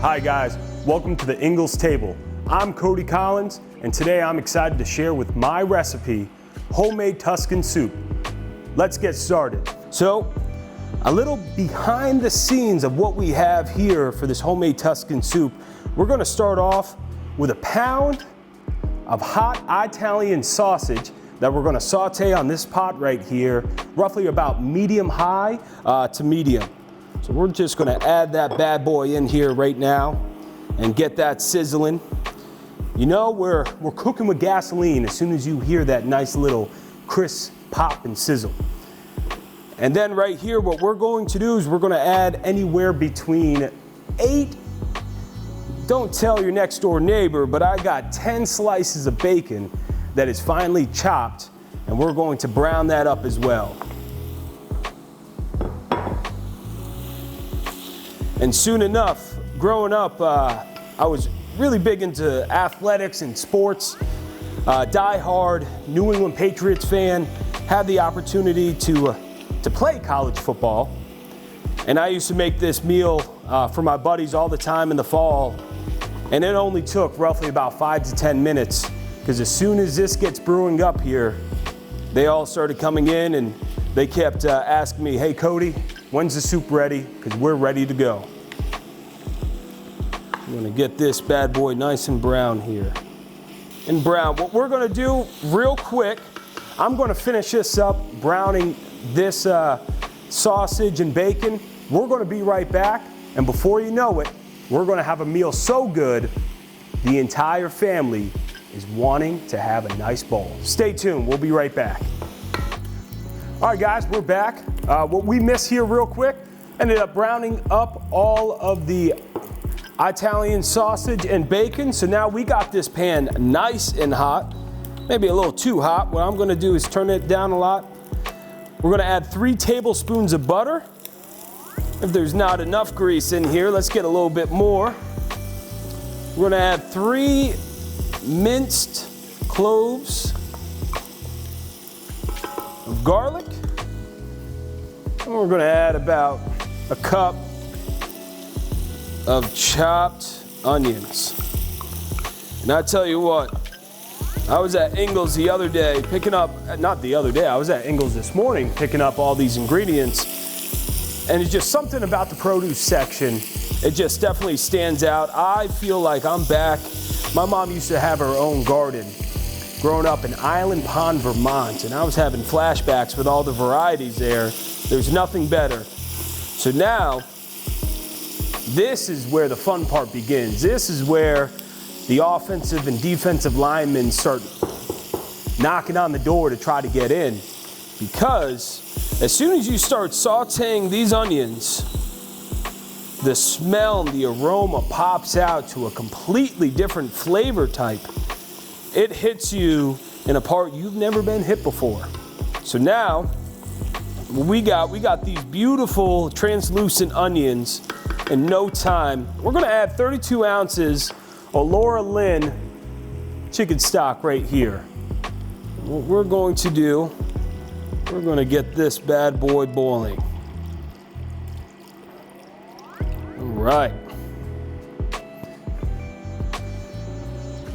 Hi guys, welcome to the Ingles table. I'm Cody Collins, and today I'm excited to share with my recipe, homemade Tuscan soup. Let's get started. So, a little behind the scenes of what we have here for this homemade Tuscan soup. We're gonna start off with a pound of hot Italian sausage that we're gonna saute on this pot right here, roughly about medium high to medium. So we're just gonna add that bad boy in here right now and get that sizzling. You know, we're cooking with gasoline as soon as you hear that nice little crisp pop and sizzle. And then right here, what we're going to do is we're gonna add anywhere between 8, don't tell your next door neighbor, but I got 10 slices of bacon that is finely chopped, and we're going to brown that up as well. And soon enough, growing up, I was really big into athletics and sports. Die-hard New England Patriots fan, had the opportunity to play college football. And I used to make this meal for my buddies all the time in the fall. And it only took roughly about 5 to 10 minutes, because as soon as this gets brewing up here, they all started coming in and they kept asking me, hey Cody, when's the soup ready? Because we're ready to go. I'm gonna get this bad boy nice and brown here. And brown, what we're gonna do real quick, I'm gonna finish this up, browning this sausage and bacon. We're gonna be right back, and before you know it, we're gonna have a meal so good, the entire family is wanting to have a nice bowl. Stay tuned, we'll be right back. All right guys, we're back. What we missed here real quick, ended up browning up all of the Italian sausage and bacon. So now we got this pan nice and hot, maybe a little too hot. What I'm gonna do is turn it down a lot. We're gonna add 3 tablespoons of butter. If there's not enough grease in here, let's get a little bit more. We're gonna add 3 minced cloves of garlic. And we're gonna add about a cup of chopped onions. And I tell you what, I was at Ingles the other day picking up, not the other day, I was at Ingles this morning picking up all these ingredients. And it's just something about the produce section, it just definitely stands out. I feel like I'm back. My mom used to have her own garden growing up in Island Pond, Vermont, and I was having flashbacks with all the varieties there. There's nothing better. So now, this is where the fun part begins. This is where the offensive and defensive linemen start knocking on the door to try to get in. Because as soon as you start sauteing these onions, the smell and the aroma pops out to a completely different flavor type. It hits you in a part you've never been hit before. So now, we got these beautiful translucent onions in no time. We're gonna add 32 ounces of Laura Lynn chicken stock right here. What we're going to do, we're gonna get this bad boy boiling. All right.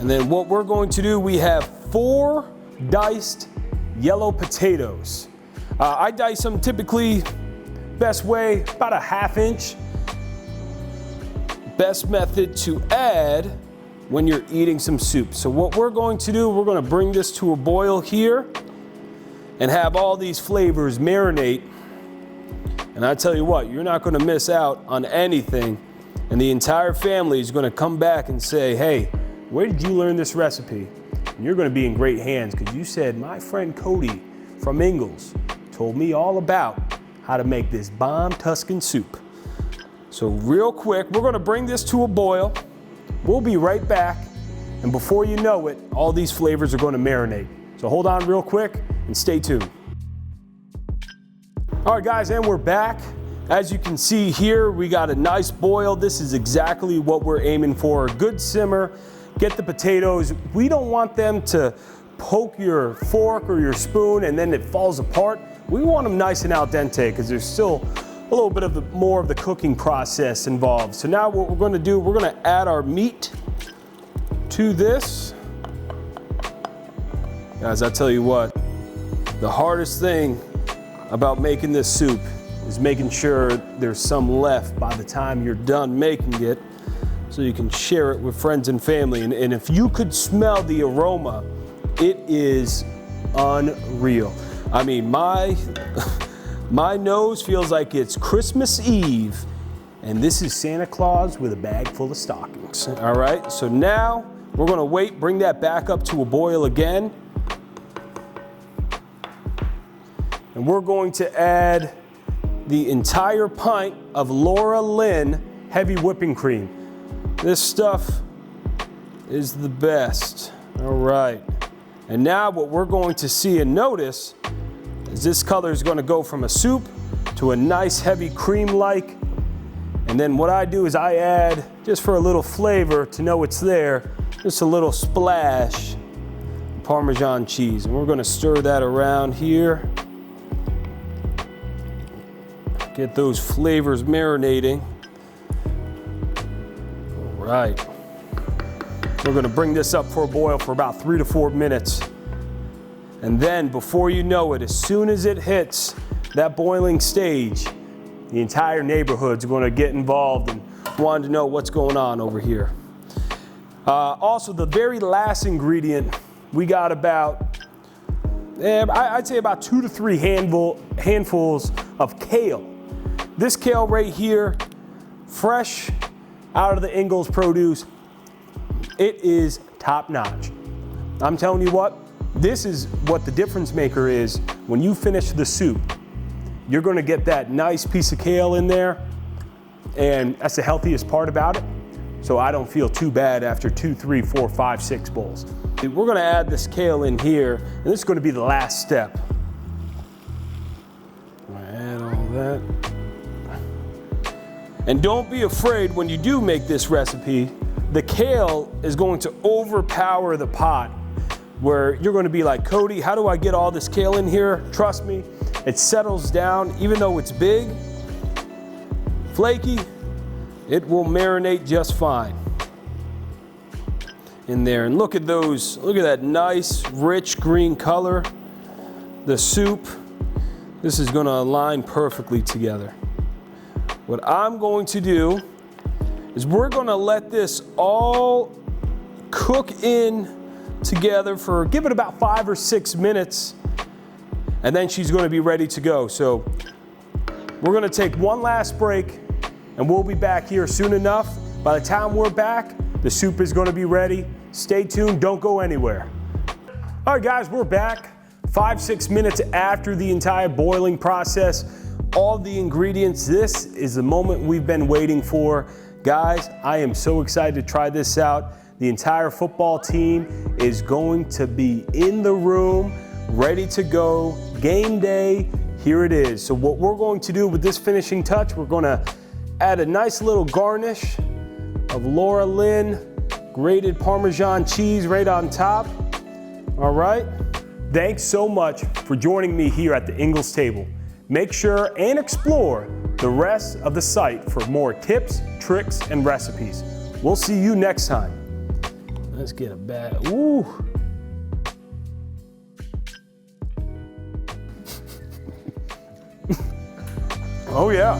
And then what we're going to do, we have 4 diced yellow potatoes. I dice them typically, best way, about a 1/2 inch. Best method to add when you're eating some soup. So what we're going to do, we're gonna bring this to a boil here and have all these flavors marinate. And I tell you what, you're not gonna miss out on anything. And the entire family is gonna come back and say, hey, where did you learn this recipe? And you're gonna be in great hands, because you said, my friend Cody from Ingles told me all about how to make this bomb Tuscan soup. So real quick, we're gonna bring this to a boil. We'll be right back. And before you know it, all these flavors are gonna marinate. So hold on real quick and stay tuned. All right guys, and we're back. As you can see here, we got a nice boil. This is exactly what we're aiming for. A good simmer. Get the potatoes. We don't want them to poke your fork or your spoon and then it falls apart. We want them nice and al dente, because there's still little bit of more of the cooking process involved. So now what we're going to do, we're going to add our meat to this. Guys, I tell you what, the hardest thing about making this soup is making sure there's some left by the time you're done making it, so you can share it with friends and family. And if you could smell the aroma, it is unreal. I mean, my nose feels like it's Christmas Eve, and this is Santa Claus with a bag full of stockings. All right, so now we're gonna wait, bring that back up to a boil again. And we're going to add the entire pint of Laura Lynn heavy whipping cream. This stuff is the best. All right. And now what we're going to see and notice is this color is going to go from a soup to a nice heavy cream-like. And then what I do is I add, just for a little flavor to know it's there, just a little splash of Parmesan cheese. And we're going to stir that around here. Get those flavors marinating. All right. We're gonna bring this up for a boil for about 3 to 4 minutes. And then before you know it, as soon as it hits that boiling stage, the entire neighborhood's gonna get involved and want to know what's going on over here. Also, the very last ingredient, we got about, I'd say about 2 to 3 handfuls of kale. This kale right here, fresh out of the Ingles produce, it is top notch. I'm telling you what, this is what the difference maker is. When you finish the soup, you're gonna get that nice piece of kale in there, and that's the healthiest part about it. So I don't feel too bad after 2, 3, 4, 5, 6 bowls. We're gonna add this kale in here, and this is gonna be the last step. I'm gonna add all that. And don't be afraid when you do make this recipe, the kale is going to overpower the pot, where you're going to be like, Cody, how do I get all this kale in here? Trust me, it settles down. Even though it's big, flaky, it will marinate just fine in there. And look at those, look at that nice, rich green color. The soup, this is going to align perfectly together. What I'm going to do is we're going to let this all cook in together for, give it about 5 or 6 minutes, and then she's going to be ready to go. So we're going to take one last break, and we'll be back here soon enough. By the time we're back, the soup is going to be ready. Stay tuned, don't go anywhere. All right, guys, we're back 5, 6 minutes after the entire boiling process. All the ingredients, this is the moment we've been waiting for. Guys, I am so excited to try this out. The entire football team is going to be in the room, ready to go. Game day, here it is. So what we're going to do with this finishing touch, we're gonna add a nice little garnish of Laura Lynn grated Parmesan cheese right on top. All right. Thanks so much for joining me here at the Ingles table. Make sure and explore the rest of the site for more tips, tricks, and recipes. We'll see you next time. Let's get a bag. Ooh. Oh yeah.